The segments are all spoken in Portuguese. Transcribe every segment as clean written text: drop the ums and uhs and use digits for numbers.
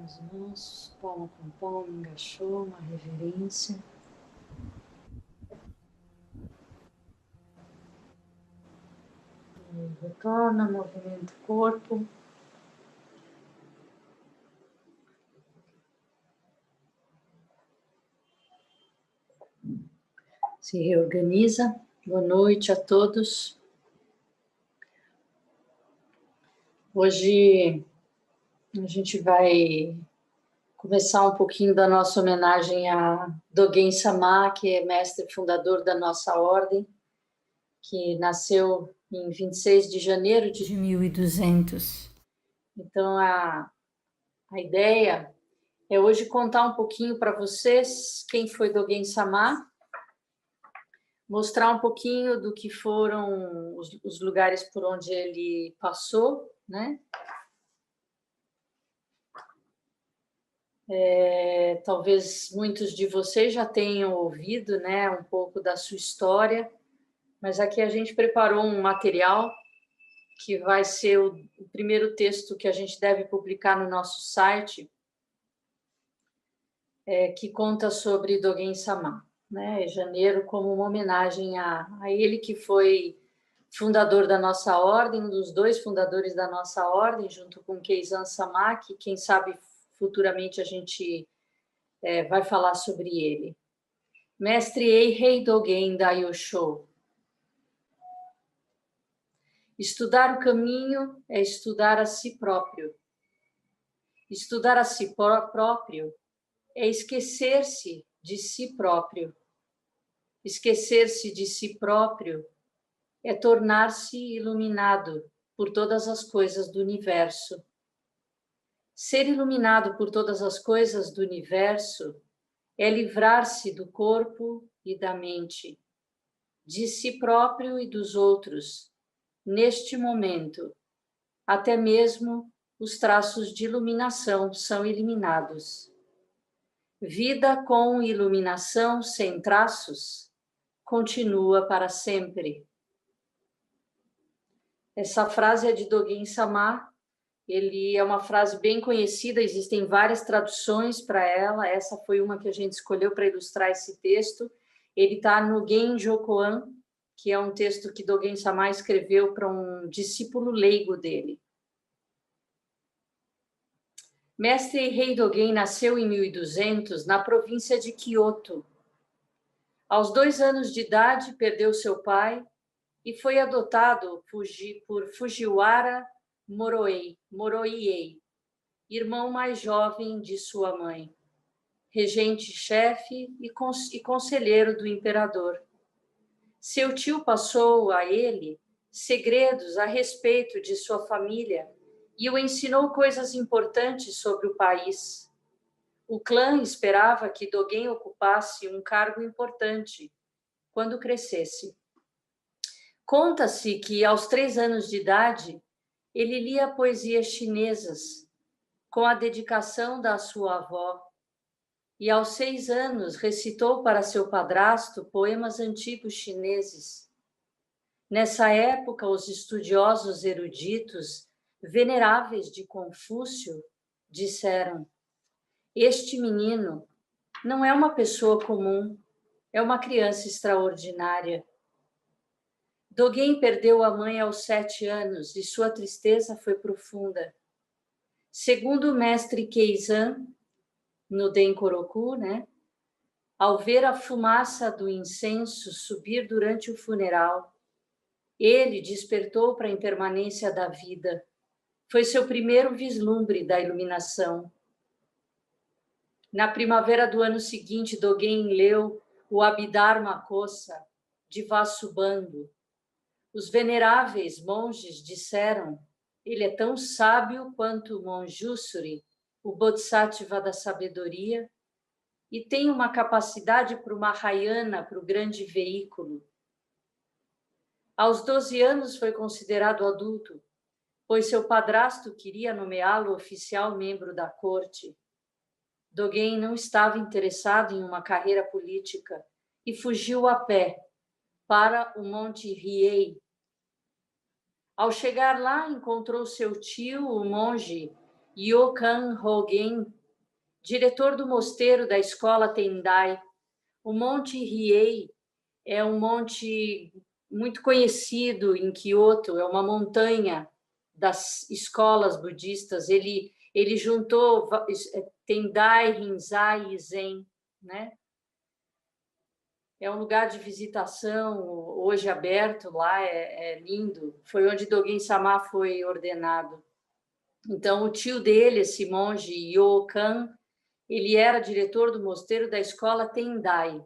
as mãos, palma com palma, engaixou, uma reverência. E retorna, movimenta o corpo. Se reorganiza. Boa noite a todos. Hoje a gente vai começar um pouquinho da nossa homenagem a Dogen Sama, que é mestre fundador da nossa ordem, que nasceu em 26 de janeiro de 1200. Então, a ideia é hoje contar um pouquinho para vocês quem foi Dogen Sama, mostrar um pouquinho do que foram os lugares por onde ele passou, né? Talvez muitos de vocês já tenham ouvido, né, um pouco da sua história, mas aqui a gente preparou um material que vai ser o primeiro texto que a gente deve publicar no nosso site, que conta sobre Dogen Sama, né? Janeiro como uma homenagem a ele, que foi fundador da nossa ordem, um dos dois fundadores da nossa ordem, junto com Keizan Sama, que quem sabe futuramente a gente vai falar sobre ele. Mestre Eihei Dogen Daiyosho. Estudar o caminho é estudar a si próprio. Estudar a si próprio é esquecer-se de si próprio. Esquecer-se de si próprio é tornar-se iluminado por todas as coisas do universo. Ser iluminado por todas as coisas do universo é livrar-se do corpo e da mente, de si próprio e dos outros, neste momento. Até mesmo os traços de iluminação são eliminados. Vida com iluminação sem traços continua para sempre. Essa frase é de Dogen Sama. Ele é uma frase bem conhecida, existem várias traduções para ela. Essa foi uma que a gente escolheu para ilustrar esse texto. Ele está no Genjo Koan, que é um texto que Dogen Sama escreveu para um discípulo leigo dele. Mestre Rei Dogen nasceu em 1200 na província de Kyoto. Aos 2 anos de idade, perdeu seu pai e foi adotado por Fujiwara Moroiei, irmão mais jovem de sua mãe, regente-chefe e conselheiro do imperador. Seu tio passou a ele segredos a respeito de sua família e o ensinou coisas importantes sobre o país. O clã esperava que Dogen ocupasse um cargo importante quando crescesse. Conta-se que, aos 3 anos de idade, ele lia poesias chinesas com a dedicação da sua avó, e aos 6 anos recitou para seu padrasto poemas antigos chineses. Nessa época, os estudiosos eruditos, veneráveis de Confúcio, disseram: este menino não é uma pessoa comum, é uma criança extraordinária. Dogen perdeu a mãe aos 7 anos e sua tristeza foi profunda. Segundo o mestre Keizan, no Denkoroku, né, ao ver a fumaça do incenso subir durante o funeral, ele despertou para a impermanência da vida. Foi seu primeiro vislumbre da iluminação. Na primavera do ano seguinte, Dogen leu o Abhidharma Kosa de Vasubandhu. Os veneráveis monges disseram: ele é tão sábio quanto Manjusri, o Bodhisattva da sabedoria, e tem uma capacidade para o Mahayana, para o grande veículo. Aos 12 anos foi considerado adulto, pois seu padrasto queria nomeá-lo oficial membro da corte. Dogen não estava interessado em uma carreira política e fugiu a pé para o Monte Hiei. Ao chegar lá, encontrou seu tio, o monge Ryokan Hogen, diretor do mosteiro da escola Tendai. O Monte Hiei é um monte muito conhecido em Kyoto, é uma montanha das escolas budistas. Ele juntou Tendai, Rinzai e Zen, né? É um lugar de visitação, hoje aberto lá, é lindo. Foi onde Dogen Sama foi ordenado. Então, o tio dele, esse monge Ryokan, ele era diretor do mosteiro da escola Tendai.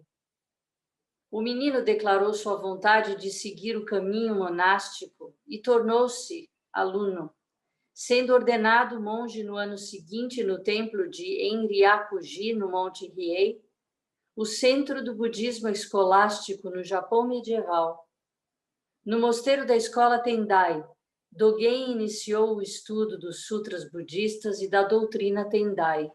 O menino declarou sua vontade de seguir o caminho monástico e tornou-se aluno, sendo ordenado monge no ano seguinte no templo de Enryakuji, no Monte Hiei, o centro do budismo escolástico no Japão medieval. No mosteiro da escola Tendai, Dogen iniciou o estudo dos sutras budistas e da doutrina Tendai.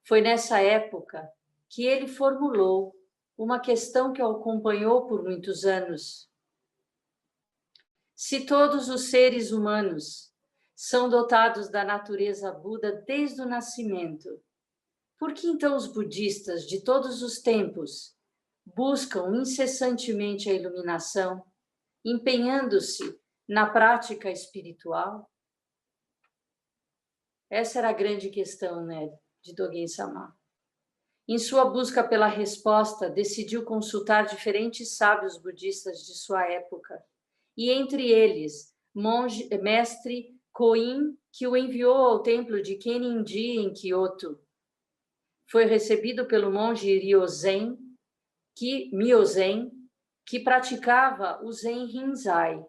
Foi nessa época que ele formulou uma questão que o acompanhou por muitos anos. Se todos os seres humanos são dotados da natureza Buda desde o nascimento, por que então os budistas de todos os tempos buscam incessantemente a iluminação, empenhando-se na prática espiritual? Essa era a grande questão, né, de Dogen Sama. Em sua busca pela resposta, decidiu consultar diferentes sábios budistas de sua época, e entre eles, mestre Koin, que o enviou ao templo de Keninji, em Kyoto. Foi recebido pelo monge Myozen, que praticava o Zen Rinzai.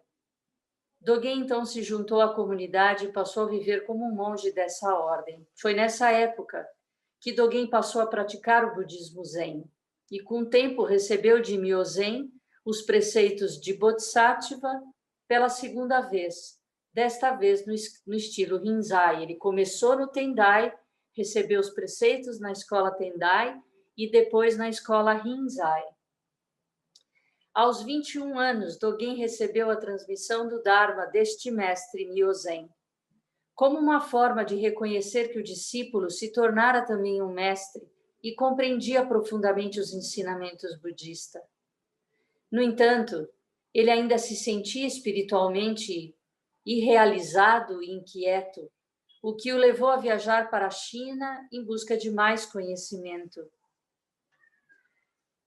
Dogen então se juntou à comunidade e passou a viver como um monge dessa ordem. Foi nessa época que Dogen passou a praticar o budismo Zen e, com o tempo, recebeu de Myozen os preceitos de Bodhisattva pela segunda vez, desta vez no estilo Rinzai. Ele começou no Tendai, recebeu os preceitos na escola Tendai e depois na escola Rinzai. Aos 21 anos, Dogen recebeu a transmissão do Dharma deste mestre Myozen. Como uma forma de reconhecer que o discípulo se tornara também um mestre e compreendia profundamente os ensinamentos budistas. No entanto, ele ainda se sentia espiritualmente irrealizado e inquieto, o que o levou a viajar para a China em busca de mais conhecimento.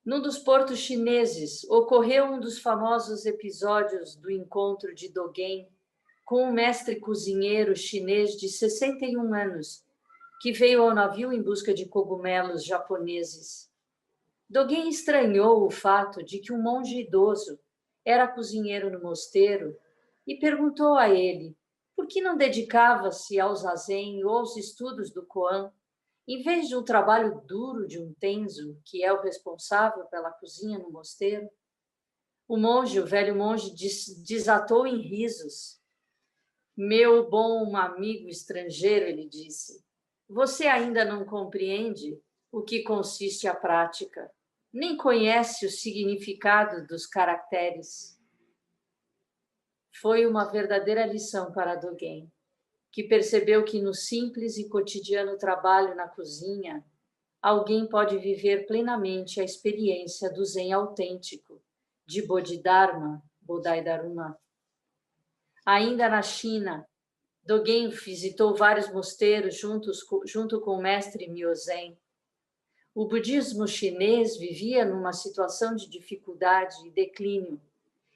Num dos portos chineses, ocorreu um dos famosos episódios do encontro de Dogen com um mestre cozinheiro chinês de 61 anos, que veio ao navio em busca de cogumelos japoneses. Dogen estranhou o fato de que um monge idoso era cozinheiro no mosteiro e perguntou a ele por que não dedicava-se ao zazen ou aos estudos do Koan, em vez de um trabalho duro de um tenzo, que é o responsável pela cozinha no mosteiro. O velho monge, desatou em risos. Meu bom amigo estrangeiro, ele disse, você ainda não compreende o que consiste a prática, nem conhece o significado dos caracteres. Foi uma verdadeira lição para Dogen, que percebeu que no simples e cotidiano trabalho na cozinha, alguém pode viver plenamente a experiência do Zen autêntico, de Bodhidharma, Bodhidharma. Ainda na China, Dogen visitou vários mosteiros junto com o mestre Myozen. O budismo chinês vivia numa situação de dificuldade e declínio,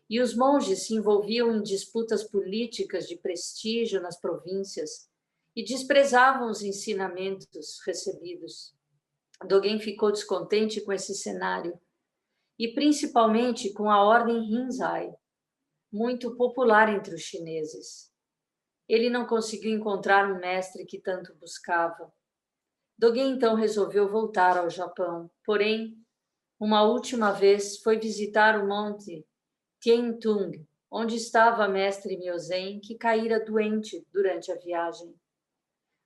e os monges se envolviam em disputas políticas de prestígio nas províncias e desprezavam os ensinamentos recebidos. Dogen ficou descontente com esse cenário e principalmente com a ordem Rinzai, muito popular entre os chineses. Ele não conseguiu encontrar um mestre que tanto buscava. Dogen então resolveu voltar ao Japão, porém, uma última vez foi visitar o monte Tiantung, onde estava a mestre Myozen, que caíra doente durante a viagem.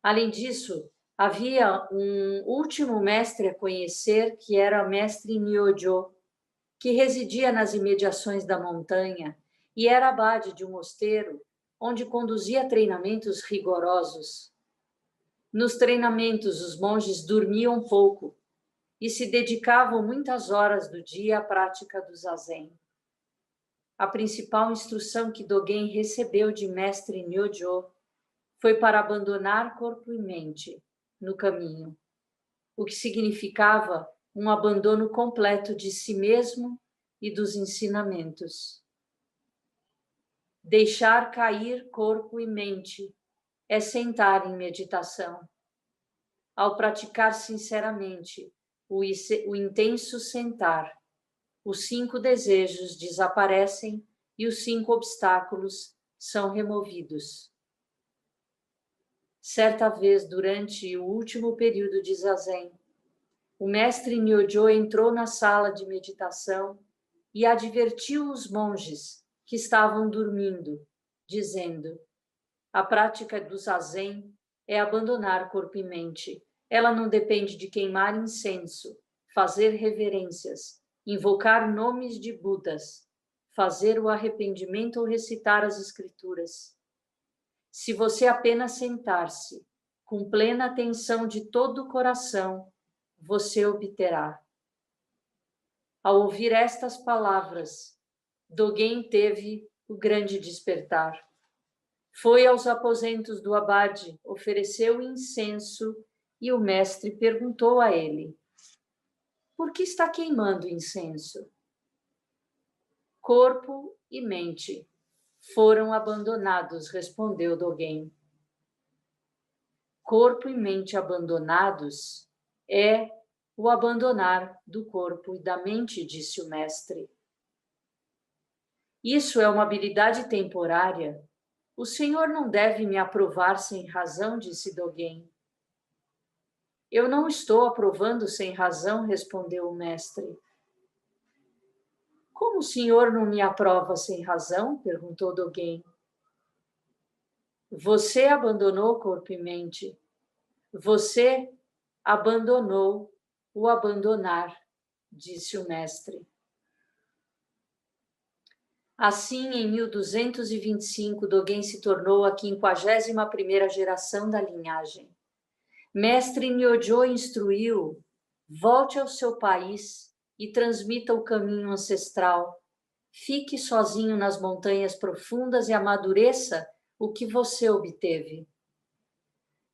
Além disso, havia um último mestre a conhecer, que era o mestre Myojo, que residia nas imediações da montanha e era abade de um mosteiro onde conduzia treinamentos rigorosos. Nos treinamentos, os monges dormiam pouco e se dedicavam muitas horas do dia à prática do zazen. A principal instrução que Dogen recebeu de mestre Nyojo foi para abandonar corpo e mente no caminho, o que significava um abandono completo de si mesmo e dos ensinamentos. Deixar cair corpo e mente é sentar em meditação. Ao praticar sinceramente o intenso sentar, os 5 desejos desaparecem e os 5 obstáculos são removidos. Certa vez, durante o último período de zazen, o mestre Nyojo entrou na sala de meditação e advertiu os monges que estavam dormindo, dizendo: a prática do zazen é abandonar corpo e mente. Ela não depende de queimar incenso, fazer reverências, invocar nomes de Budas, fazer o arrependimento ou recitar as escrituras. Se você apenas sentar-se com plena atenção de todo o coração, você obterá. Ao ouvir estas palavras, Dogen teve o grande despertar. Foi aos aposentos do abade, ofereceu incenso e o mestre perguntou a ele: por que está queimando incenso? Corpo e mente foram abandonados, respondeu Dogen. Corpo e mente abandonados é o abandonar do corpo e da mente, disse o mestre. Isso é uma habilidade temporária. O Senhor não deve me aprovar sem razão, disse Dogen. Eu não estou aprovando sem razão, respondeu o mestre. Como o senhor não me aprova sem razão? Perguntou Dogen. Você abandonou corpo e mente. Você abandonou o abandonar, disse o mestre. Assim, em 1225, Dogen se tornou a 51ª geração da linhagem. Mestre Nyojo instruiu: volte ao seu país e transmita o caminho ancestral. Fique sozinho nas montanhas profundas e amadureça o que você obteve.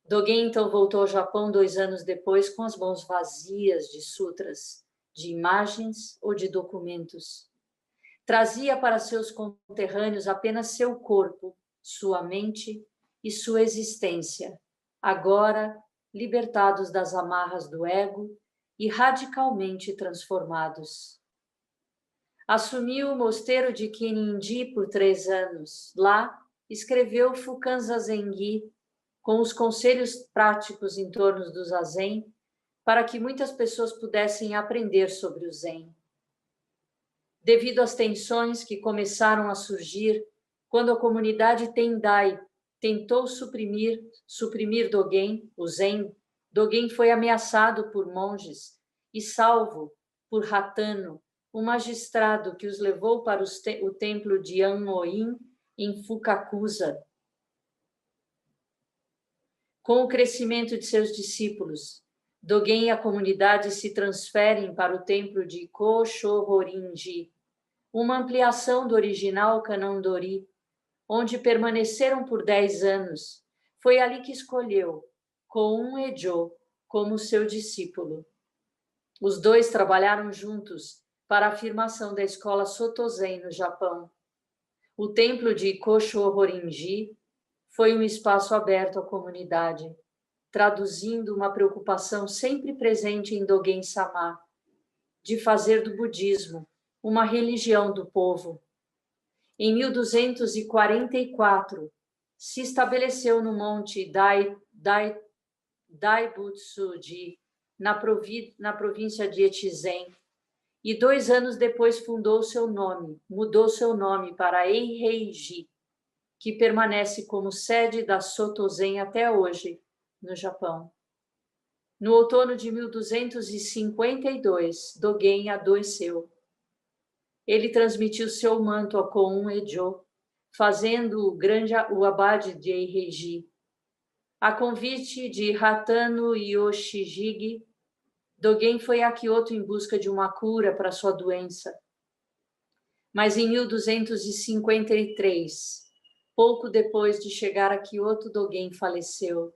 Dogen então voltou ao Japão 2 anos depois com as mãos vazias de sutras, de imagens ou de documentos. Trazia para seus conterrâneos apenas seu corpo, sua mente e sua existência, agora libertados das amarras do ego e radicalmente transformados. Assumiu o mosteiro de Kinindi por 3 anos. Lá, escreveu Fukan Zazengi, com os conselhos práticos em torno do Zazen, para que muitas pessoas pudessem aprender sobre o Zen. Devido às tensões que começaram a surgir quando a comunidade Tendai tentou suprimir Dogen, o Zen, Dogen foi ameaçado por monges e salvo por Hatano, o magistrado que os levou para o templo de Anmoin, em Fukakusa. Com o crescimento de seus discípulos, Dogen e a comunidade se transferem para o templo de Koshohorinji, uma ampliação do original Kanondori, onde permaneceram por 10 anos. Foi ali que escolheu Koun Ejo como seu discípulo. Os dois trabalharam juntos para a afirmação da escola Soto-Zen no Japão. O templo de Koshohorinji foi um espaço aberto à comunidade, traduzindo uma preocupação sempre presente em Dogen-sama, de fazer do budismo uma religião do povo. Em 1244, se estabeleceu no monte Daibutsuji, na província de Echizen, e 2 anos depois mudou seu nome para Eiheiji, que permanece como sede da Soto-Zen até hoje, no Japão. No outono de 1252, Dogen adoeceu. Ele transmitiu seu manto a Koun Ejo, fazendo o abade de Eiheiji. A convite de Hatano Yoshijigi, Dogen foi a Kyoto em busca de uma cura para sua doença. Mas em 1253, pouco depois de chegar a Kyoto, Dogen faleceu.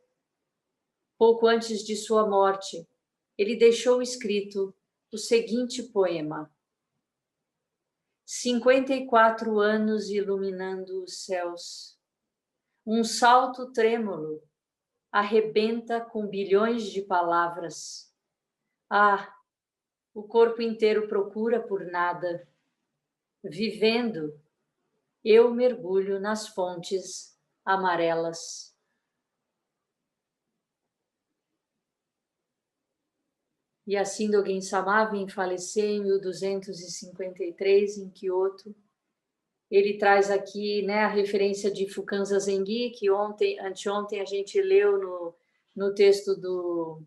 Pouco antes de sua morte, ele deixou escrito o seguinte poema: 54 anos iluminando os céus. Um salto trêmulo arrebenta com bilhões de palavras. Ah, o corpo inteiro procura por nada. Vivendo, eu mergulho nas fontes amarelas. E assim Dogen-sama vem falecer em 1253 em Kyoto. Ele traz aqui, né, a referência de Fukanza Zengi, que anteontem a gente leu no texto do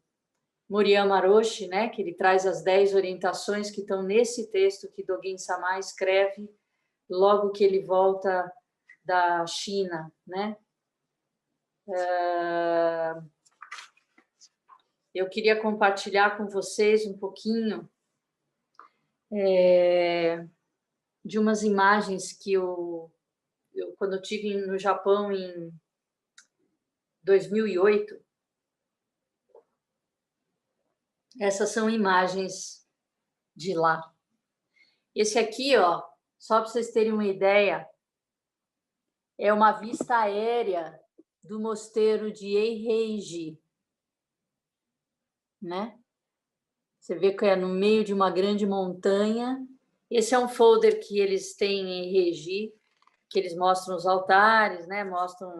Muriyama Roshi, né, que ele traz as 10 orientações que estão nesse texto que Dogen-sama escreve logo que ele volta da China, né? Eu queria compartilhar com vocês um pouquinho de umas imagens que quando eu estive no Japão em 2008, essas são imagens de lá. Esse aqui, ó, só para vocês terem uma ideia, é uma vista aérea do mosteiro de Eiheiji, né? Você vê que é no meio de uma grande montanha. Esse é um folder que eles têm em Eiheiji, que eles mostram os altares, né? Mostram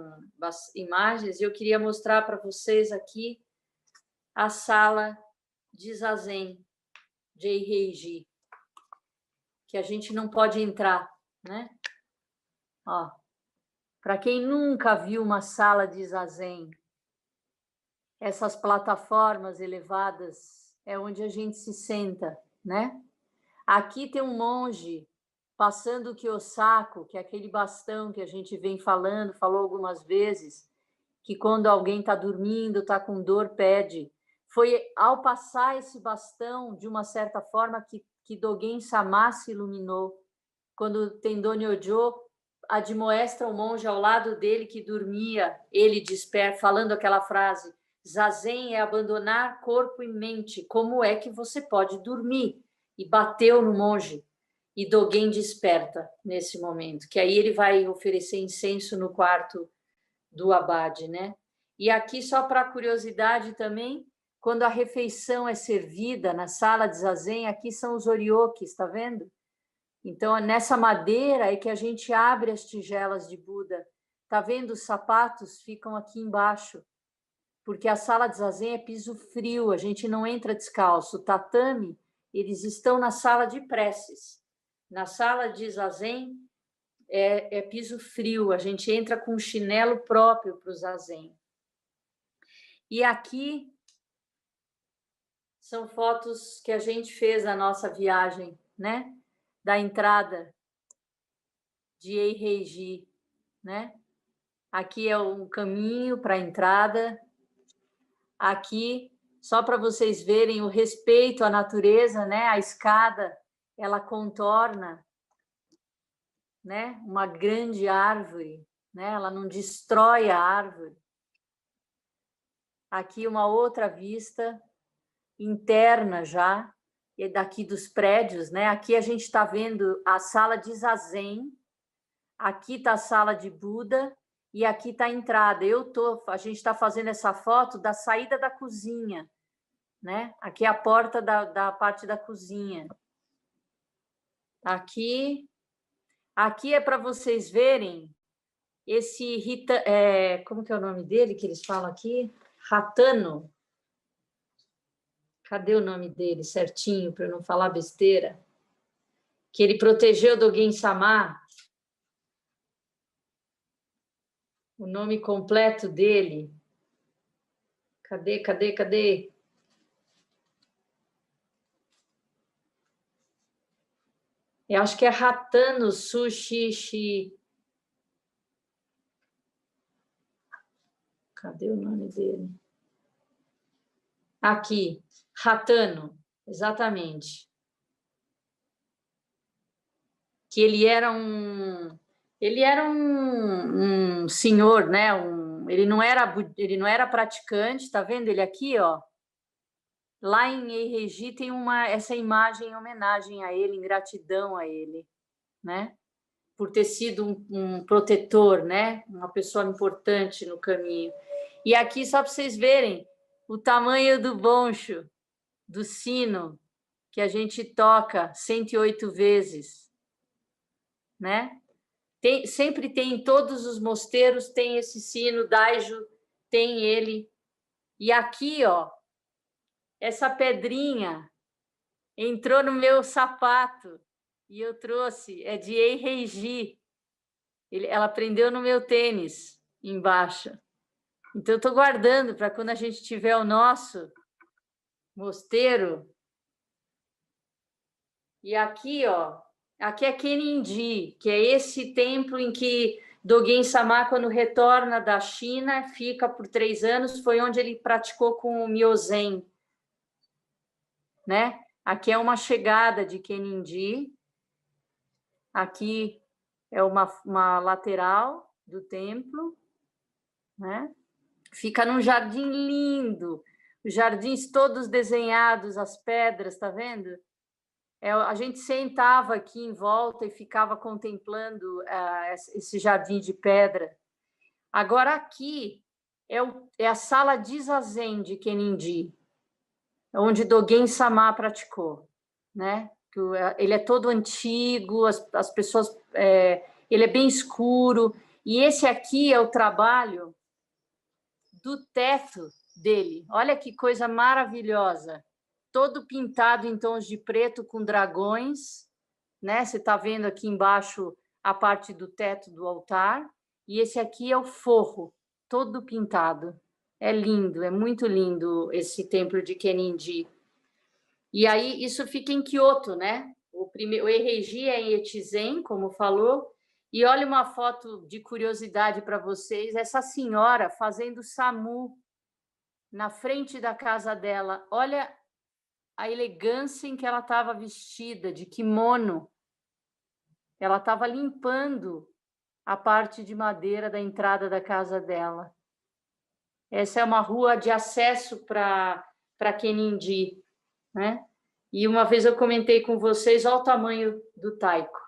imagens. E eu queria mostrar para vocês aqui a sala de Zazen de Eiheiji, que a gente não pode entrar, né? Ó, para quem nunca viu uma sala de Zazen, essas plataformas elevadas é onde a gente se senta, né? Aqui tem um monge passando o kiyosako, que é aquele bastão que a gente vem falou algumas vezes, que quando alguém está dormindo, está com dor, pede. Foi ao passar esse bastão, de uma certa forma, que Dogen-sama se iluminou. Quando Tendon Nyojo admoestra o monge ao lado dele que dormia, ele desperta, falando aquela frase: Zazen é abandonar corpo e mente. Como é que você pode dormir? E bateu no monge. E Dogen desperta nesse momento, que aí ele vai oferecer incenso no quarto do abade, né? E aqui, só para curiosidade também, quando a refeição é servida na sala de Zazen, aqui são os oriokis, está vendo? Então, nessa madeira é que a gente abre as tigelas de Buda. Tá vendo? Os sapatos ficam aqui embaixo, porque a sala de Zazen é piso frio, a gente não entra descalço. O tatame, eles estão na sala de preces. Na sala de Zazen é piso frio, a gente entra com um chinelo próprio para o Zazen. E aqui são fotos que a gente fez na nossa viagem, né? Da entrada de Eiheiji, né? Aqui é um caminho para a entrada. Aqui, só para vocês verem o respeito à natureza, né? A escada, ela contorna, né? Uma grande árvore, né? Ela não destrói a árvore. Aqui uma outra vista interna já, e daqui dos prédios, né? Aqui a gente está vendo a sala de Zazen, aqui está a sala de Buda e aqui está a entrada. A gente está fazendo essa foto da saída da cozinha, né? Aqui é a porta da parte da cozinha. Aqui é para vocês verem esse como que é o nome dele que eles falam aqui? Hatano. Cadê o nome dele certinho para eu não falar besteira? Que ele protegeu Dogen-sama. O nome completo dele. Cadê? Eu acho que é Hatano Sushishi. Cadê o nome dele? Aqui, Ratano, exatamente. Que ele era um senhor, né? Ele não era praticante, tá vendo ele aqui, ó? Lá em Eiregi tem essa imagem em homenagem a ele, em gratidão a ele, né? Por ter sido um protetor, né? Uma pessoa importante no caminho. E aqui, só para vocês verem o tamanho do boncho, do sino, que a gente toca 108 vezes, né? Sempre tem, em todos os mosteiros, tem esse sino, Daijo tem ele. E aqui, ó, essa pedrinha entrou no meu sapato e eu trouxe, é de Eiregi. Ela prendeu no meu tênis, embaixo. Então, eu estou guardando para quando a gente tiver o nosso mosteiro. E aqui, ó, aqui é Kenindi, que é esse templo em que Dogen Sama, quando retorna da China, fica por 3 anos, foi onde ele praticou com o Myozen, né? Aqui é uma chegada de Kenindi, aqui é uma lateral do templo, né? Fica num jardim lindo, os jardins todos desenhados, as pedras, tá vendo? A gente sentava aqui em volta e ficava contemplando esse jardim de pedra. Agora, aqui é a sala de zazen de Kenindi, onde Dogen Sama praticou, né? Ele é todo antigo, as pessoas... ele é bem escuro, e esse aqui é o trabalho do teto dele. Olha que coisa maravilhosa! Todo pintado em tons de preto com dragões, né? Você está vendo aqui embaixo a parte do teto do altar, e esse aqui é o forro, todo pintado. É lindo, é muito lindo esse templo de Kenindi. E aí isso fica em Kyoto, né? O Eiregi é em Echizen, como falou. E olha uma foto de curiosidade para vocês, essa senhora fazendo SAMU na frente da casa dela. Olha a elegância em que ela estava vestida, de kimono. Ela estava limpando a parte de madeira da entrada da casa dela. Essa é uma rua de acesso para Kenindi, né? E uma vez eu comentei com vocês, olha o tamanho do taiko,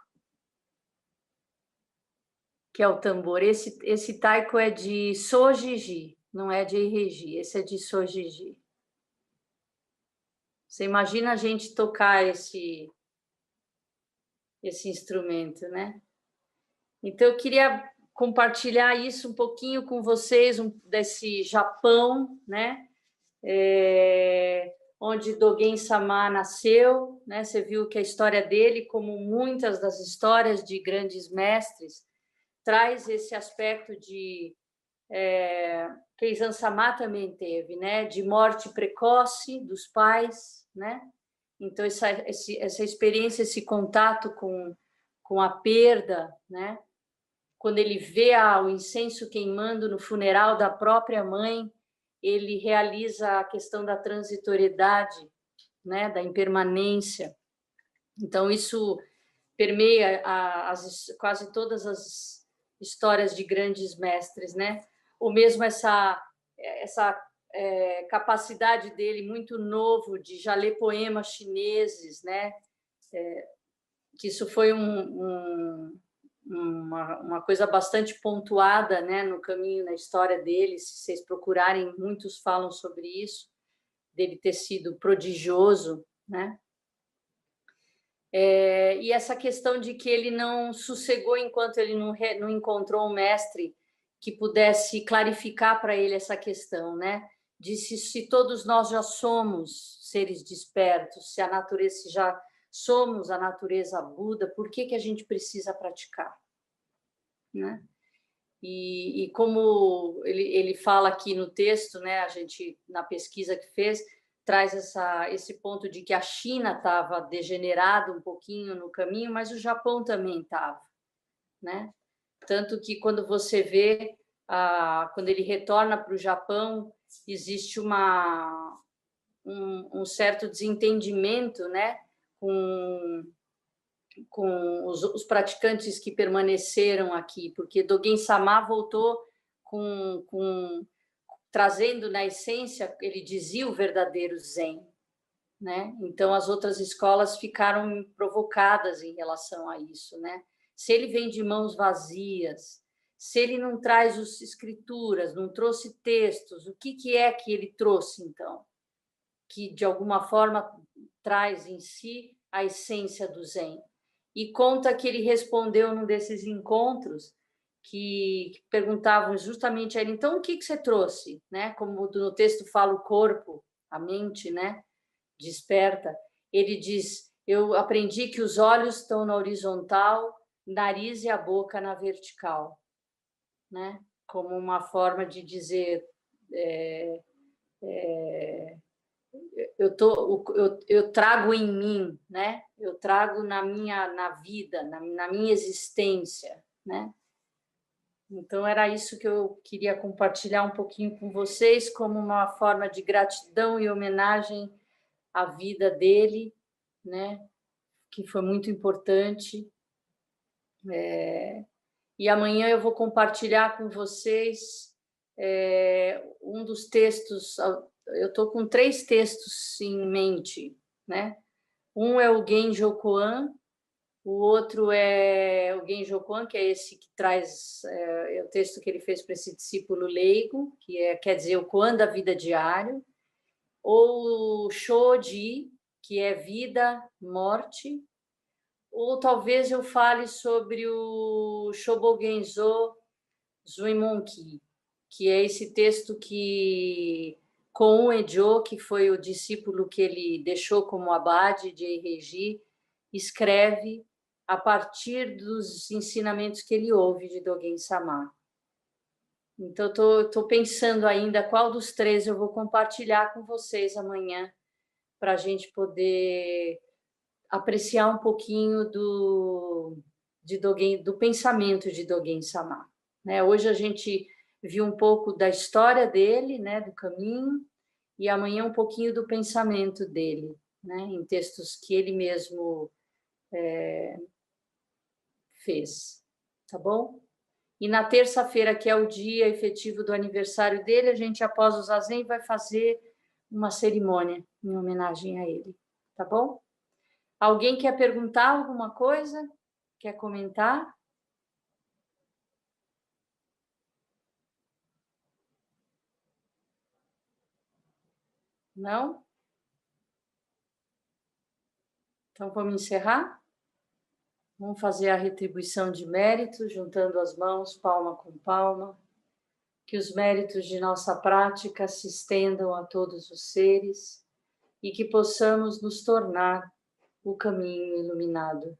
que é o tambor. Esse taiko é de Sojiji, não é de Eiregi, esse é de Sojiji. Você imagina a gente tocar esse instrumento, né? Então, eu queria compartilhar isso um pouquinho com vocês, desse Japão, né? Onde Dogen Sama nasceu, né? Você viu que a história dele, como muitas das histórias de grandes mestres, traz esse aspecto de Keizan Sama também teve, né? De morte precoce dos pais, né? Então essa experiência, esse contato com a perda, né? Quando ele vê o incenso queimando no funeral da própria mãe, ele realiza a questão da transitoriedade, né, da impermanência. Então, isso permeia quase todas as histórias de grandes mestres, né? Ou mesmo essa capacidade dele, muito novo, de já ler poemas chineses, né? Que isso foi uma coisa bastante pontuada, né, no caminho, na história dele. Se vocês procurarem, muitos falam sobre isso, dele ter sido prodigioso, né? E essa questão de que ele não sossegou enquanto ele não encontrou um mestre que pudesse clarificar para ele essa questão, né? De se todos nós já somos seres despertos, se a natureza, se já somos a natureza Buda, por que a gente precisa praticar, né? E como ele fala aqui no texto, né? A gente, na pesquisa que fez, traz esse ponto de que a China estava degenerada um pouquinho no caminho, mas o Japão também estava, né? Tanto que quando você vê quando ele retorna para o Japão, existe um certo desentendimento, né, com os praticantes que permaneceram aqui, porque Dogen Sama voltou trazendo na essência, ele dizia, o verdadeiro Zen, né? Então as outras escolas ficaram provocadas em relação a isso, né? Se ele vem de mãos vazias, se ele não traz as escrituras, não trouxe textos, o que é que ele trouxe então? Que de alguma forma traz em si a essência do Zen. E conta que ele respondeu num desses encontros que perguntavam justamente a ele, então o que você trouxe, né? Como no texto fala o corpo, a mente, né? Desperta. Ele diz, eu aprendi que os olhos estão na horizontal, nariz e a boca na vertical, né? Como uma forma de dizer eu trago em mim, né? Eu trago na vida, na minha existência, né? Então era isso que eu queria compartilhar um pouquinho com vocês, como uma forma de gratidão e homenagem à vida dele, né? Que foi muito importante. E amanhã eu vou compartilhar com vocês um dos textos. Eu estou com 3 textos em mente, né? Um é o Genjo Koan, o outro é o Genjo Koan, que é esse que traz o texto que ele fez para esse discípulo leigo, quer dizer, o Koan da vida diário, ou o Shoji, que é vida, morte, ou talvez eu fale sobre o Shobogenzo Zuimonki, que é esse texto que Kon Ejo, que foi o discípulo que ele deixou como abade de Eireiji, escreve a partir dos ensinamentos que ele ouve de Dogen Sama. Então, estou pensando ainda qual dos 3 eu vou compartilhar com vocês amanhã, para a gente poder apreciar um pouquinho do pensamento de Dogen Sama. Né? Hoje a gente viu um pouco da história dele, né, do caminho, e amanhã um pouquinho do pensamento dele, né, em textos que ele mesmo fez, tá bom? E na terça-feira, que é o dia efetivo do aniversário dele, a gente, após o Zazen, vai fazer uma cerimônia em homenagem a ele, tá bom? Alguém quer perguntar alguma coisa? Quer comentar? Não? Então, vamos encerrar? Vamos fazer a retribuição de méritos, juntando as mãos, palma com palma. Que os méritos de nossa prática se estendam a todos os seres e que possamos nos tornar o caminho iluminado.